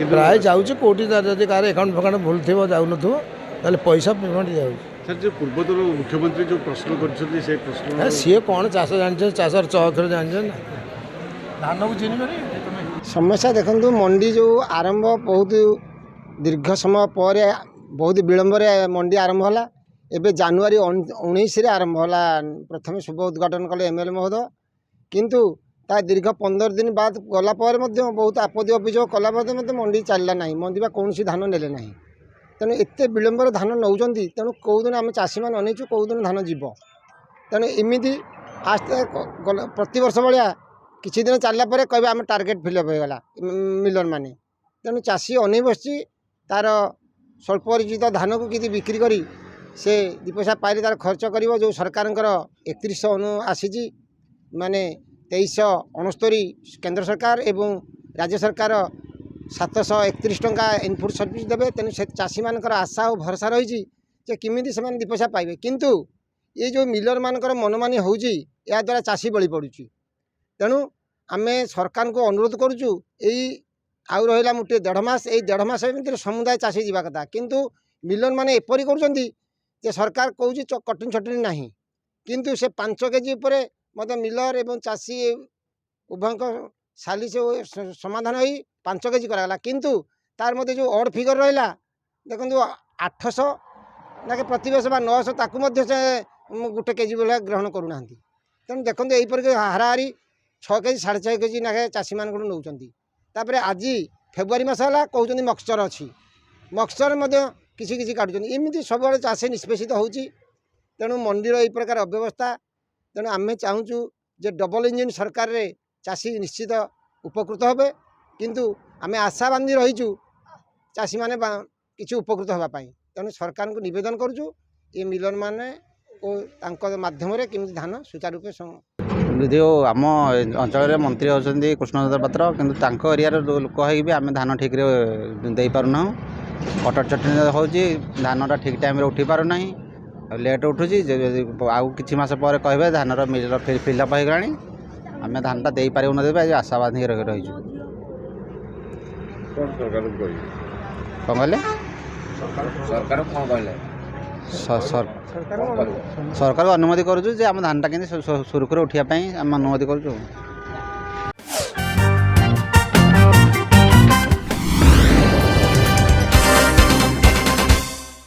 प्राय जाऊँगी कौटी जब कार एकाउंट फकाउंट भूल थी जाऊन ना पैसा पेमेंट जाऊँ सर जो पूर्वतन मुख्यमंत्री जो प्रश्न कर प्रश्न सी कौन चाष जान चाषर चौक्षर जान ना धान को चिन्ह समस्या देखु मंडी जो आरंभ बहुत दीर्घ समय पर बहुत विलंब मंडी आरंभ है एवं जानुरी 19 आरंभ है प्रथम शुभ उद्घाटन कले एमएलए महोदय किंतु ता दीर्घ 15 दिन बाद गला बहुत आपत्ति अभियोग कला मंडी चलला ना मंडी कौन धान नेले ना तेणु एत विलंब धान नौ तेणु कौदिन आम चाषी मैंने अनेचु कौदिन धान जीव तेणु इमिदी आस्ते प्रत वर्ष भाया किसी दिन चलला कह आम टार्गेट फिलअप होगा मिलर माने तेणु चाषी अनै बस तार स्वल्प परिचित धान को किसी बिक्री करी से दि पैसा पाइले तार खर्च कर जो सरकार 3100 आसी माने 2369 केंद्र सरकार एवं राज्य सरकार 731 टंका इनपुट सर्विस देवे तेणु से चाषी मानकर आशा और भरोसा रही किमिदी से दि पैसा पाइबे किंतु ये जो मिलर मानकर मनमानी होउची या द्वारा चाषी बलि पड़ुची तेणु आम सरकार को अनुरोध करुचु यही आउ रहा मुटे 1.5 मास यही 1.5 मास भर समुदाय चाषी जावा कथा किंतु मिलर माने एपरी कर सरकार कौच कटिंग छटिंग ना किंतु से 5 केजी पर मत मिलर एवं चाषी उभय साली से समाधान हो 5 केजी कराला किंतु तार मध्य जो ऑड फिगर रहा देखो 800 ना प्रति वर्ष 900 ताकू से गोटे केजी भाया ग्रहण करूना तेणु देखो यहीपर हाराहारी 6 केजी 6.5 केजी ना चाषी मान नौ आज फेब्रुआरी मस है कहते मक्सचर अच्छी मक्सचर किसी किसी काटुन एमती सब चाषी निष्पेषित होती तेणु मंडीर यही प्रकार अव्यवस्था तेणु आम चाहूँ जे डबल इंजिन सरकार रे चाषी निश्चित उपकृत हे किंतु आम आशा बांधी रहीचु चाषी मैंने किसी उपकृत होगापाई तेणु सरकार को निवेदन करुचु ये मिलर माने मध्यम केमी धान सुचारू यदि आम अंचल मंत्री होती कृष्णचंद्र पात्र किंतु एरिया लोक हो आम धान ठीक दे पारना कटर चटनी हो धानटा ठीक टाइम उठी पारना लेट उठुची आउ कि मास पर कहे धान फिलअप हो गलानी आम धानटा दे पारूँ आशा बांधिक रही कौन कहले सरकार को अनुमति करुँ आम धानटा के सुरखुरी उठापी आम अनुमति करूँ।